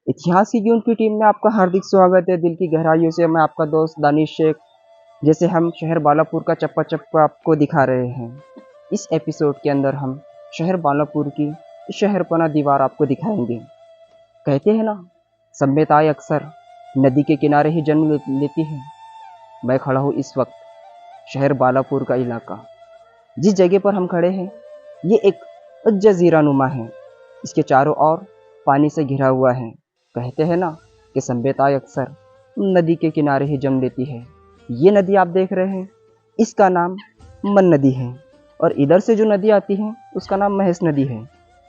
इतिहास की यूं की टीम में आपका हार्दिक स्वागत है। दिल की गहराइयों से मैं आपका दोस्त दानिश शेख। जैसे हम शहर बालापुर का चप्पा चप्पा आपको दिखा रहे हैं, इस एपिसोड के अंदर हम शहर बालापुर की शहरपना दीवार आपको दिखाएंगे। कहते हैं ना, सभ्यताएं अक्सर नदी के किनारे ही जन्म लेती है। मैं खड़ा हूँ इस वक्त शहर बालापुर का इलाका। जिस जगह पर हम खड़े हैं ये एक जजीरा नुमा है। इसके चारों ओर पानी से घिरा हुआ है। कहते हैं ना कि सभ्यताएं अक्सर नदी के किनारे ही जन्म लेती है। ये नदी आप देख रहे हैं, इसका नाम मन नदी है। और इधर से जो नदी आती है उसका नाम महेश नदी है।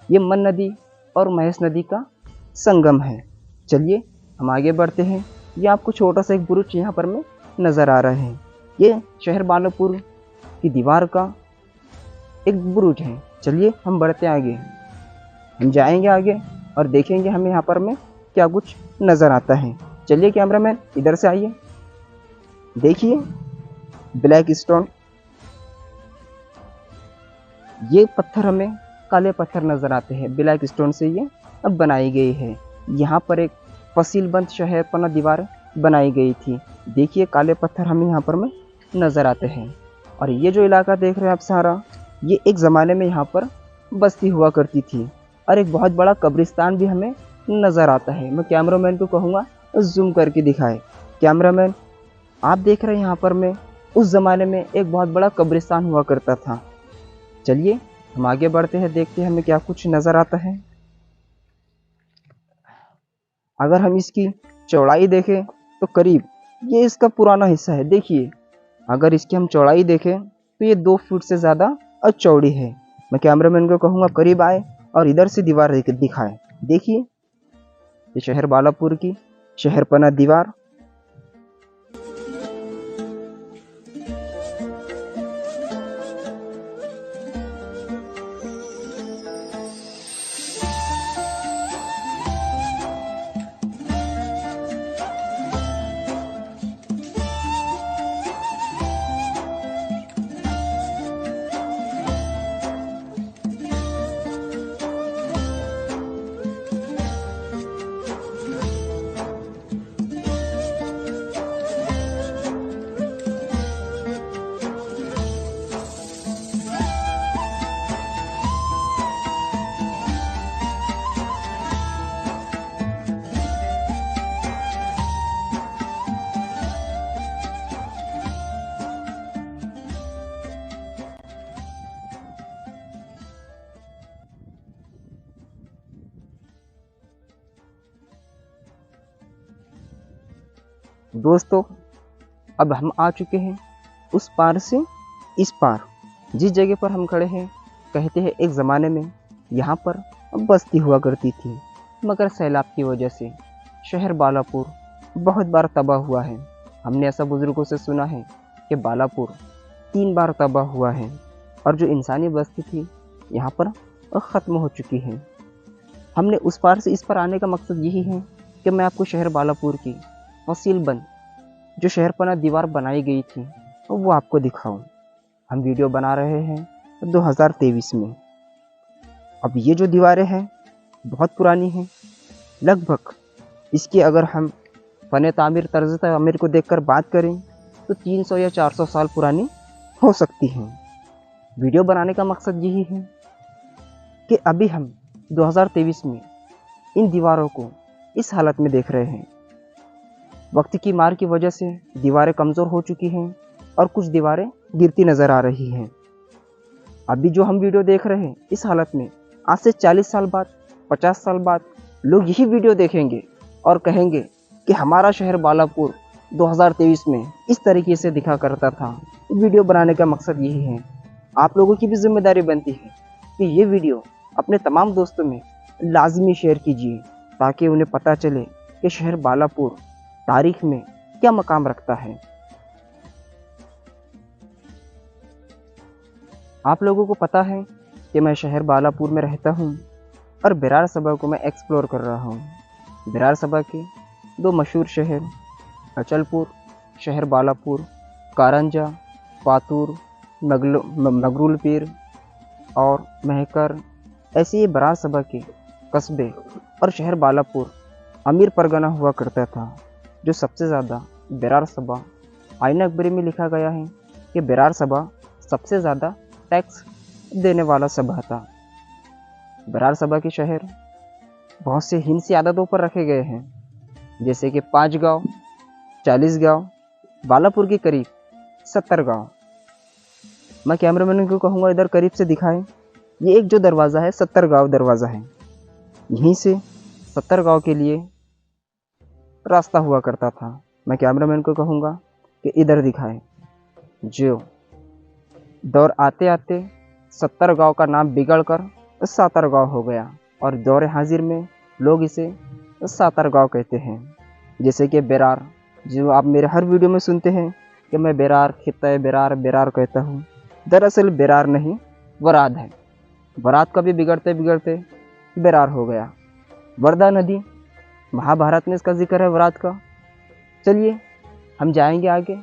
ये मन नदी और महेश नदी का संगम है। चलिए हम आगे बढ़ते हैं। ये आपको छोटा सा एक बुरुज यहाँ पर में नज़र आ रहा है। ये शहर बालापुर की दीवार का एक बुरुज है। चलिए हम बढ़ते हैं आगे। हम जाएंगे आगे और देखेंगे हमें यहाँ पर में क्या कुछ नज़र आता है। चलिए कैमरामैन इधर से आइए। देखिए ब्लैक स्टोन, ये पत्थर हमें काले पत्थर नज़र आते हैं। ब्लैक स्टोन से ये अब बनाई गई है। यहाँ पर एक फसीलबंद शहरपना दीवार बनाई गई थी। देखिए काले पत्थर हमें यहाँ पर में नज़र आते हैं। और ये जो इलाका देख रहे हैं आप सारा, ये एक ज़माने में यहाँ पर बस्ती हुआ करती थी। और एक बहुत बड़ा कब्रिस्तान भी हमें नज़र आता है। मैं कैमरामैन को कहूँगा जूम करके दिखाए। कैमरामैन आप देख रहे हैं यहाँ पर में उस ज़माने में एक बहुत बड़ा कब्रिस्तान हुआ करता था। चलिए हम आगे बढ़ते हैं, देखते हैं हमें क्या कुछ नज़र आता है। अगर हम इसकी चौड़ाई देखें तो करीब ये इसका पुराना हिस्सा है। देखिए अगर इसकी हम चौड़ाई देखें तो ये 2 फीट से ज़्यादा चौड़ी है। मैं कैमरामैन को कहूँगा करीब आए और इधर से दीवार दिखाए। देखिए ये शहर बालापुर की शहरपना दीवार। दोस्तों अब हम आ चुके हैं उस पार से इस पार। जिस जगह पर हम खड़े हैं, कहते हैं एक ज़माने में यहाँ पर बस्ती हुआ करती थी, मगर सैलाब की वजह से शहर बालापुर बहुत बार तबाह हुआ है। हमने ऐसा बुज़ुर्गों से सुना है कि बालापुर 3 बार तबाह हुआ है और जो इंसानी बस्ती थी यहाँ पर ख़त्म हो चुकी है। हमने उस पार से इस पर आने का मकसद यही है कि मैं आपको शहर बालापुर की फसीलबंद जो शहरपना दीवार बनाई गई थी वो आपको दिखाऊं। हम वीडियो बना रहे हैं 2023 में। अब ये जो दीवारें हैं बहुत पुरानी हैं। लगभग इसकी अगर हम फ़न तामीर तर्ज तामीर को देखकर बात करें तो 300 या 400 साल पुरानी हो सकती हैं। वीडियो बनाने का मकसद यही है कि अभी हम 2023 में इन दीवारों को इस हालत में देख रहे हैं। वक्त की मार की वजह से दीवारें कमज़ोर हो चुकी हैं और कुछ दीवारें गिरती नज़र आ रही हैं। अभी जो हम वीडियो देख रहे हैं इस हालत में आज से 40 साल बाद 50 साल बाद लोग यही वीडियो देखेंगे और कहेंगे कि हमारा शहर बालापुर 2023 में इस तरीके से दिखा करता था। वीडियो बनाने का मकसद यही है। आप लोगों की भी जिम्मेदारी बनती है कि ये वीडियो अपने तमाम दोस्तों में लाजमी शेयर कीजिए ताकि उन्हें पता चले कि शहर बालापुर तारीख में क्या मकाम रखता है। आप लोगों को पता है कि मैं शहर बालापुर में रहता हूँ और बिरार सभा को मैं एक्सप्लोर कर रहा हूँ। बिरार सभा के 2 मशहूर शहर अचलपुर शहर बालापुर, कारंजा, पातुर, मगरूल पीर और महकर, ऐसे ये बिरार सभा के कस्बे और शहर बालापुर अमीर परगना हुआ करता था, जो सबसे ज़्यादा बेरार सभा। आईन अकबरी में लिखा गया है कि बेरार सभा सबसे ज़्यादा टैक्स देने वाला सभा था। बेरार सभा के शहर बहुत से हिंसी आदतों पर रखे गए हैं, जैसे कि 5 गांव, 40 गांव, बालापुर के करीब 70 गांव। मैं कैमरामैन को कहूँगा इधर करीब से दिखाएं। ये एक जो दरवाज़ा है 70 गांव दरवाज़ा है। यहीं से 70 गांव के लिए रास्ता हुआ करता था। मैं कैमरामैन को कहूँगा कि इधर दिखाएं। जो दौर आते आते 70 गांव का नाम बिगड़ कर 70 गांव हो गया, और दौर हाजिर में लोग इसे 70 गांव कहते हैं। जैसे कि बेरार, जो आप मेरे हर वीडियो में सुनते हैं कि मैं बेरार, खित्ता बेरार, बेरार कहता हूँ। दरअसल बेरार नहीं, वराद है। वराद का भी बिगड़ते बिगड़ते बेरार हो गया। वर्धा नदी, महाभारत में इसका जिक्र है वराद का। चलिए हम जाएंगे आगे।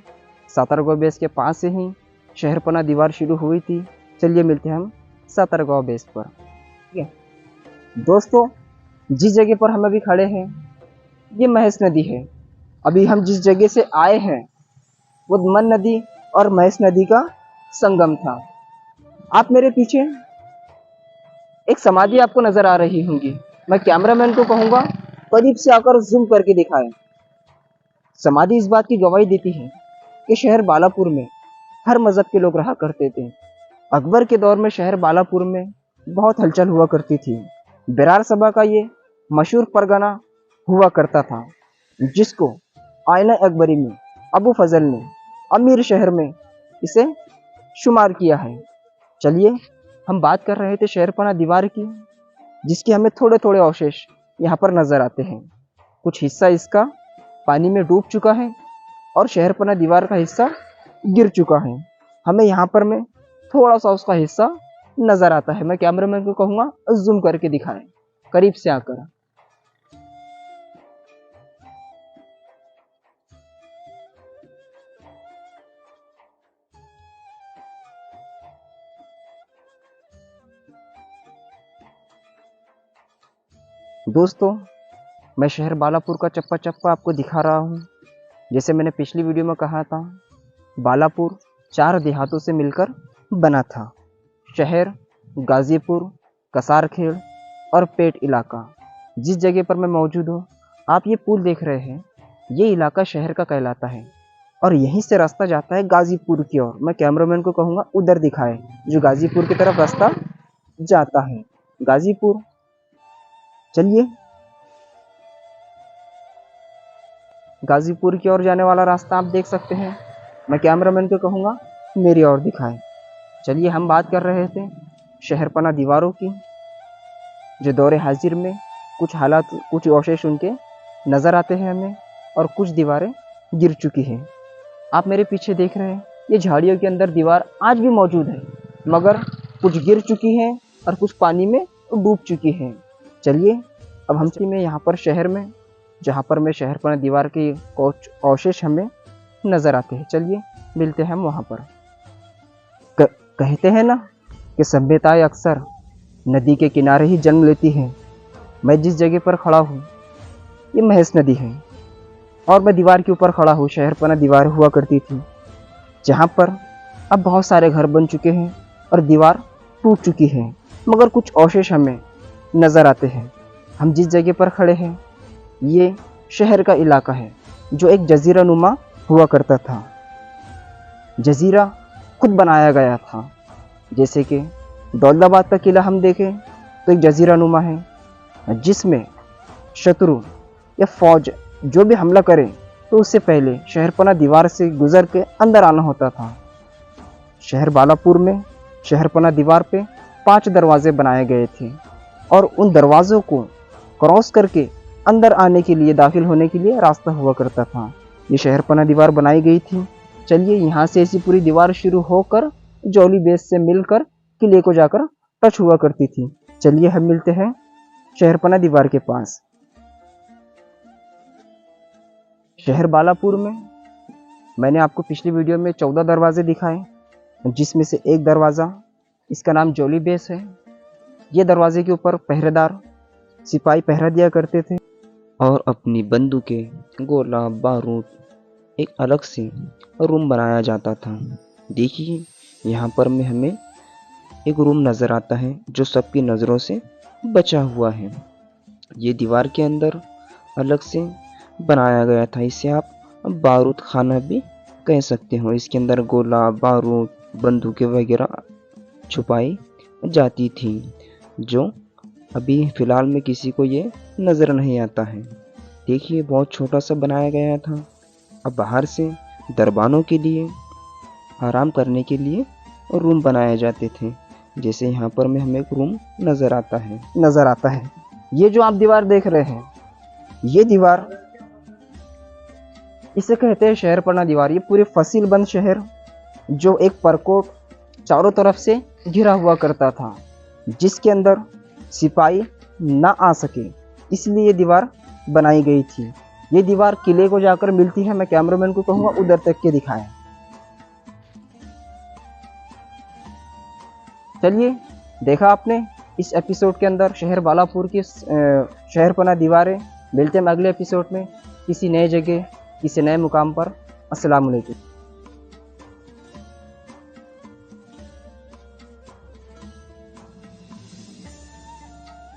सातरगांव बेस के पास से ही शहरपना दीवार शुरू हुई थी। चलिए मिलते हैं हम सातरगांव बेस पर। ठीक है दोस्तों, जिस जगह पर हम अभी खड़े हैं ये महेश नदी है। अभी हम जिस जगह से आए हैं वो मन नदी और महेश नदी का संगम था। आप मेरे पीछे एक समाधि आपको नजर आ रही होंगी। मैं कैमरामैन को कहूँगा करीब से आकर जूम करके दिखाएं। समाधि इस बात की गवाही देती है कि शहर बालापुर में हर मजहब के लोग रहा करते थे। अकबर के दौर में शहर बालापुर में बहुत हलचल हुआ करती थी। बेरार सभा का ये मशहूर परगना हुआ करता था, जिसको आईना अकबरी में अबू फजल ने अमीर शहर में इसे शुमार किया है। चलिए हम बात कर रहे थे शहरपना दीवार की, जिसके हमें थोड़े थोड़े अवशेष यहाँ पर नजर आते हैं। कुछ हिस्सा इसका पानी में डूब चुका है और शहरपना दीवार का हिस्सा गिर चुका है। हमें यहाँ पर में थोड़ा सा उसका हिस्सा नजर आता है। मैं कैमरामैन को कहूँगा जूम करके दिखाएं करीब से आकर। दोस्तों, मैं शहर बालापुर का चप्पा चप्पा आपको दिखा रहा हूँ। जैसे मैंने पिछली वीडियो में कहा था, बालापुर 4 देहातों से मिलकर बना था। शहर, गाजीपुर, कसारखेड़ और पेट इलाका। जिस जगह पर मैं मौजूद हूँ, आप ये पुल देख रहे हैं, ये इलाका शहर का कहलाता है और यहीं से रास्ता जाता है गाजीपुर की ओर। मैं कैमरामैन को कहूँगा उधर दिखाए, जो गाजीपुर की तरफ रास्ता जाता है। गाजीपुर, चलिए गाजीपुर की ओर जाने वाला रास्ता आप देख सकते हैं। मैं कैमरामैन को कहूँगा मेरी ओर दिखाएं। चलिए हम बात कर रहे थे शहरपना दीवारों की, जो दौरे हाजिर में कुछ हालात, कुछ अवशेष उनके नज़र आते हैं हमें, और कुछ दीवारें गिर चुकी हैं। आप मेरे पीछे देख रहे हैं, ये झाड़ियों के अंदर दीवार आज भी मौजूद है, मगर कुछ गिर चुकी हैं और कुछ पानी में डूब चुकी हैं। चलिए अब हम में यहाँ पर शहर में, जहाँ पर मैं शहरपना दीवार के कुछ अवशेष हमें नज़र आते हैं, चलिए मिलते हैं हम वहाँ पर। कहते हैं ना कि सभ्यताएं अक्सर नदी के किनारे ही जन्म लेती हैं। मैं जिस जगह पर खड़ा हूँ ये महेश नदी है और मैं दीवार के ऊपर खड़ा हूँ। शहरपना दीवार हुआ करती थी, जहाँ पर अब बहुत सारे घर बन चुके हैं और दीवार टूट चुकी है, मगर कुछ अवशेष हमें नज़र आते हैं। हम जिस जगह पर खड़े हैं ये शहर का इलाका है, जो एक जजीरा नुमा हुआ करता था। जजीरा खुद बनाया गया था। जैसे कि दौलताबाद का किला हम देखें तो एक जजीरा नुमा है, जिसमें शत्रु या फौज जो भी हमला करे तो उससे पहले शहरपना दीवार से गुजर के अंदर आना होता था। शहर बालापुर में शहरपना दीवार पे 5 दरवाजे बनाए गए थे और उन दरवाज़ों को क्रॉस करके अंदर आने के लिए, दाखिल होने के लिए रास्ता हुआ करता था। ये शहरपना दीवार बनाई गई थी। चलिए यहाँ से ऐसी पूरी दीवार शुरू होकर जौली बेस से मिलकर किले को जाकर टच हुआ करती थी। चलिए हम मिलते हैं शहरपना दीवार के पास। शहर बालापुर में मैंने आपको पिछली वीडियो में 14 दरवाजे दिखाए, जिसमें से एक दरवाज़ा, इसका नाम जौली बेस है। ये दरवाजे के ऊपर पहरेदार सिपाही पहरा दिया करते थे। और अपनी बंदूकें, गोला बारूद एक अलग से रूम बनाया जाता था। देखिए यहाँ पर में हमें एक रूम नज़र आता है जो सबकी नज़रों से बचा हुआ है। ये दीवार के अंदर अलग से बनाया गया था। इसे आप बारूद खाना भी कह सकते हो। इसके अंदर गोला बारूद बंदूकें वगैरह छुपाई जाती थी, जो अभी फ़िलहाल में किसी को ये नज़र नहीं आता है। देखिए बहुत छोटा सा बनाया गया था। अब बाहर से दरबानों के लिए आराम करने के लिए रूम बनाए जाते थे। जैसे यहाँ पर में हमें एक रूम नज़र आता है। ये जो आप दीवार देख रहे हैं, ये दीवार इसे कहते हैं शहरपना दीवार। ये पूरे फसील बंद शहर जो एक परकोट चारों तरफ से घिरा हुआ करता था, जिसके अंदर सिपाही ना आ सके, इसलिए ये दीवार बनाई गई थी। ये दीवार किले को जाकर मिलती है। मैं कैमरामैन को कहूँगा उधर तक के दिखाएं। चलिए, देखा आपने इस एपिसोड के अंदर शहर बालापुर की शहरपना दीवारें। मिलते हैं अगले एपिसोड में किसी नए जगह किसी नए मुकाम पर। अस्सलाम वालेकुम।